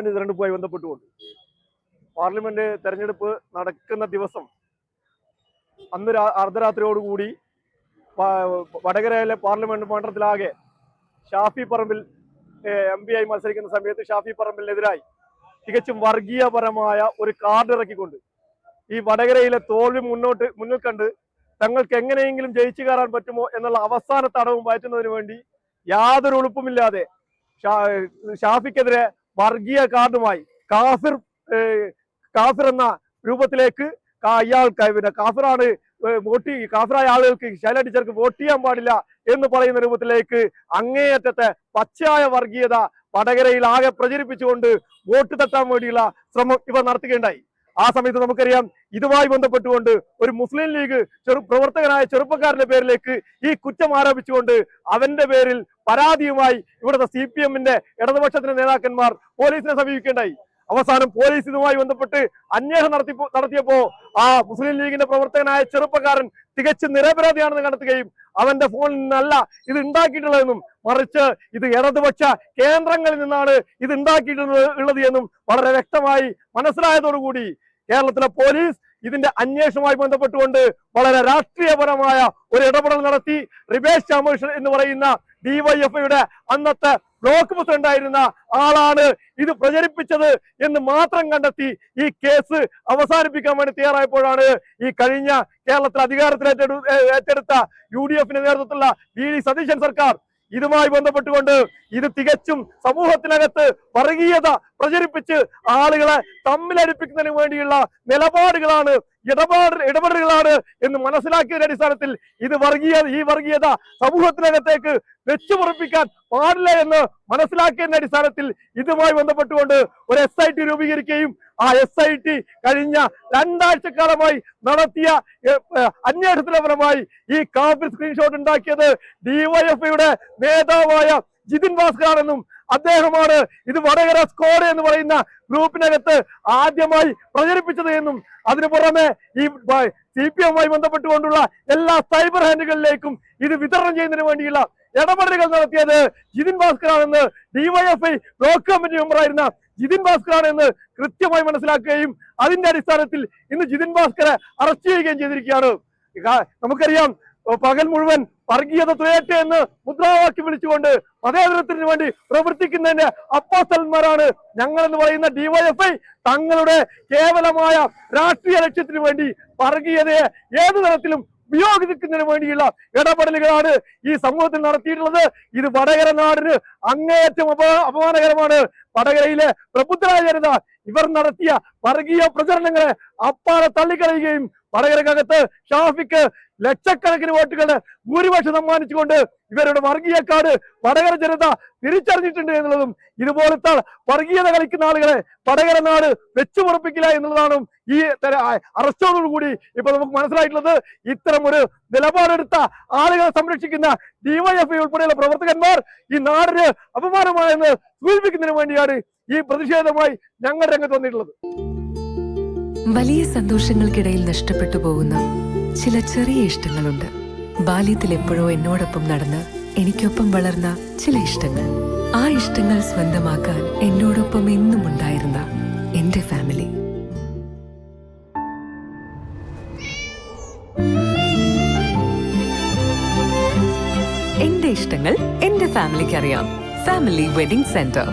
Parliament തെരഞ്ഞെടുപ്പുമായി ബന്ധപ്പെട്ടുകൊണ്ട് parliament തെരഞ്ഞെടുപ്പ് നടക്കുന്ന ദിവസം അന്ന് അർദ്ധരാത്രിയോടുകൂടി വടകരയിലെ പാർലമെന്റ് മണ്ഡലത്തിലാകെ ഷാഫി പറമ്പിൽ MP ആയി മത്സരിക്കുന്ന സമയത്ത് ഷാഫി പറമ്പിലിനെതിരായി തികച്ചും വർഗീയപരമായ ഒരു കാർഡ് ഇറക്കിക്കൊണ്ട് ഈ വടകരയിലെ തോൽവി മുന്നിൽ കണ്ട് തങ്ങൾക്ക് എങ്ങനെയെങ്കിലും ജയിച്ചു കയറാൻ പറ്റുമോ എന്നുള്ള അവസാന തടവും പറ്റുന്നതിന് വേണ്ടി യാതൊരു ഉളുപ്പുമില്ലാതെ ഷാഫിക്കെതിരെ വർഗീയ കാർഡുമായി കാഫിർ എന്ന രൂപത്തിലേക്ക് ഇയാൾക്ക് കാഫിറാണ് കാഫിറായ ആളുകൾക്ക് ശൈല ടീച്ചർക്ക് വോട്ട് ചെയ്യാൻ പാടില്ല എന്ന് പറയുന്ന രൂപത്തിലേക്ക് അങ്ങേയറ്റത്തെ പച്ചയായ വർഗീയത വടകരയിൽ ആകെ പ്രചരിപ്പിച്ചുകൊണ്ട് വോട്ട് തട്ടാൻ വേണ്ടിയുള്ള ശ്രമം ഇവർ നടത്തുകയുണ്ടായി. ആ സമയത്ത് നമുക്കറിയാം ഇതുമായി ബന്ധപ്പെട്ടുകൊണ്ട് ഒരു മുസ്ലിം ലീഗ് പ്രവർത്തകനായ ചെറുപ്പക്കാരന്റെ പേരിലേക്ക് ഈ കുറ്റം ആരോപിച്ചുകൊണ്ട് അവന്റെ പേരിൽ പരാതിയുമായി ഇവിടുത്തെ CPM-ന്റെ ഇടതുപക്ഷത്തിന്റെ നേതാക്കന്മാർ പോലീസിനെ സമീപിക്കേണ്ടായി. അവസാനം പോലീസ് ഇതുമായി ബന്ധപ്പെട്ട് അന്വേഷണം നടത്തിയപ്പോ ആ മുസ്ലിം ലീഗിന്റെ പ്രവർത്തകനായ ചെറുപ്പക്കാരൻ തികച്ചും നിരപരാധിയാണെന്ന് കണ്ടെത്തുകയും അവന്റെ ഫോണിൽ നിന്നല്ല ഇത് ഉണ്ടാക്കിയിട്ടുള്ളതെന്നും മറിച്ച് ഇത് ഇടതുപക്ഷ കേന്ദ്രങ്ങളിൽ നിന്നാണ് ഇത് ഉണ്ടാക്കിയിട്ടുള്ളത് എന്നും വളരെ വ്യക്തമായി മനസ്സിലായതോടുകൂടി കേരളത്തിലെ പോലീസ് ഇതിന്റെ അന്വേഷണവുമായി ബന്ധപ്പെട്ടുകൊണ്ട് വളരെ രാഷ്ട്രീയപരമായ ഒരു ഇടപെടൽ നടത്തി. റിബേഷ് ചാമേഷ് എന്ന് പറയുന്ന DYFIയുടെ അന്നത്തെ ബ്ലോക്ക് പ്രസിഡന്റ് ആയിരുന്ന ആളാണ് ഇത് പ്രചരിപ്പിച്ചത് എന്ന് മാത്രം കണ്ടെത്തി ഈ കേസ് അവസാനിപ്പിക്കാൻ വേണ്ടി തയ്യാറായപ്പോഴാണ് ഈ കഴിഞ്ഞ കേരളത്തിൽ അധികാരത്തിൽ ഏറ്റെടുത്ത UDF-ന്റെ നേതൃത്വത്തിലുള്ള VD സതീശൻ സർക്കാർ ഇതുമായി ബന്ധപ്പെട്ടുകൊണ്ട് ഇത് തികച്ചും സമൂഹത്തിനകത്ത് വർഗീയത പ്രചരിപ്പിച്ച് ആളുകളെ തമ്മിലടിപ്പിക്കുന്നതിന് വേണ്ടിയുള്ള നിലപാടുകളാണ് ഇടപെടലുകളാണ് എന്ന് മനസ്സിലാക്കിയതിന്റെ അടിസ്ഥാനത്തിൽ ഈ വർഗീയത സമൂഹത്തിനകത്തേക്ക് വെച്ചുപുറപ്പിക്കാൻ പാടില്ല എന്ന് മനസ്സിലാക്കിയതിന്റെ അടിസ്ഥാനത്തിൽ ഇതുമായി ബന്ധപ്പെട്ടുകൊണ്ട് ഒരു SIT രൂപീകരിക്കുകയും ആ SIT കഴിഞ്ഞ 2 ആഴ്ചക്കാലമായി നടത്തിയ അന്വേഷണത്തിന്റെ ഫലമായി ഈ കാഫിർ സ്ക്രീൻഷോട്ട് ഉണ്ടാക്കിയത് DYFIയുടെ നേതാവായ ജിതിൻ ഭാസ്കറാണെന്നും അദ്ദേഹമാണ് ഇത് വടകര സ്ക്വാഡ് എന്ന് പറയുന്ന ഗ്രൂപ്പിനകത്ത് ആദ്യമായി പ്രചരിപ്പിച്ചത് എന്നും അതിനു പുറമെ ഈ CPM-മായി ബന്ധപ്പെട്ടുകൊണ്ടുള്ള എല്ലാ സൈബർ ഹാൻഡുകളിലേക്കും ഇത് വിതരണം ചെയ്യുന്നതിന് വേണ്ടിയുള്ള ഇടപെടലുകൾ നടത്തിയത് ജിതിൻ ഭാസ്കറാണെന്ന് DYFI ബ്ലോക്ക് കമ്മിറ്റി മെമ്പറായിരുന്ന ജിതിൻ ഭാസ്കറാണെന്ന് കൃത്യമായി മനസ്സിലാക്കുകയും അതിന്റെ അടിസ്ഥാനത്തിൽ ഇന്ന് ജിതിൻ ഭാസ്കറെ അറസ്റ്റ് ചെയ്യുകയും ചെയ്തിരിക്കുകയാണ്. നമുക്കറിയാം പകൽ മുഴുവൻ വർഗീയത തുയട്ടെ എന്ന് മുദ്രാവാക്യം വിളിച്ചുകൊണ്ട് മതേതരത്തിന് വേണ്ടി പ്രവർത്തിക്കുന്നതിന്റെ അപ്പോസ്തലന്മാരാണ് ഞങ്ങൾ എന്ന് പറയുന്ന DYFI. തങ്ങളുടെ കേവലമായ രാഷ്ട്രീയ ലക്ഷ്യത്തിന് വേണ്ടി വർഗീയതയെ ഏതു തരത്തിലും ഉപയോഗിക്കുന്നതിന് വേണ്ടിയുള്ള ഇടപെടലുകളാണ് ഈ സമൂഹത്തിൽ നടത്തിയിട്ടുള്ളത്. ഇത് വടകര നാടിന് അങ്ങേയറ്റം അപമാനകരമാണ്. വടകരയിലെ പ്രബുദ്ധരായ ജനത ഇവർ നടത്തിയ വർഗീയ പ്രചരണങ്ങളെ അപ്പാടെ തള്ളിക്കളയുകയും വടകരക്കകത്ത് ഷാഫിക്ക് ലക്ഷക്കണക്കിന് വോട്ടുകളുടെ ഭൂരിപക്ഷം സമ്മാനിച്ചുകൊണ്ട് ഇവരുടെ വർഗീയ കാർഡ് വടകര ജനത തിരിച്ചറിഞ്ഞിട്ടുണ്ട് എന്നുള്ളതും ഇതുപോലത്തെ വർഗീയത കളിക്കുന്ന ആളുകളെ വടകര നാട് വെച്ചുപുറപ്പിക്കില്ല എന്നുള്ളതാണ് ഈ അറസ്റ്റോടുകൂടി ഇപ്പൊ നമുക്ക് മനസ്സിലായിട്ടുള്ളത്. ഇത്തരം ഒരു നിലപാടെടുത്ത ആളുകളെ സംരക്ഷിക്കുന്ന DYFI ഉൾപ്പെടെയുള്ള പ്രവർത്തകന്മാർ ഈ നാടിന് അപമാനമായെന്ന് സൂചിപ്പിക്കുന്നതിന് വേണ്ടിയാണ് ഈ പ്രതിഷേധമായി ഞങ്ങൾ രംഗത്ത് വന്നിട്ടുള്ളത്. വലിയ സന്തോഷങ്ങൾക്കിടയിൽ നഷ്ടപ്പെട്ടു പോകുന്ന ചില ചെറിയ ഇഷ്ടങ്ങളുണ്ട്. ബാല്യത്തിൽ എപ്പോഴോ എന്നോടൊപ്പം നടന്ന് എനിക്കൊപ്പം വളർന്ന ചില ഇഷ്ടങ്ങൾ. ആ ഇഷ്ടങ്ങൾ സ്വന്തമാക്കാൻ എന്നോടൊപ്പം എന്നും ഉണ്ടായിരുന്ന എന്റെ ഫാമിലി. എന്റെ ഇഷ്ടങ്ങൾ എന്റെ ഫാമിലിക്ക് അറിയാം. Family wedding centre.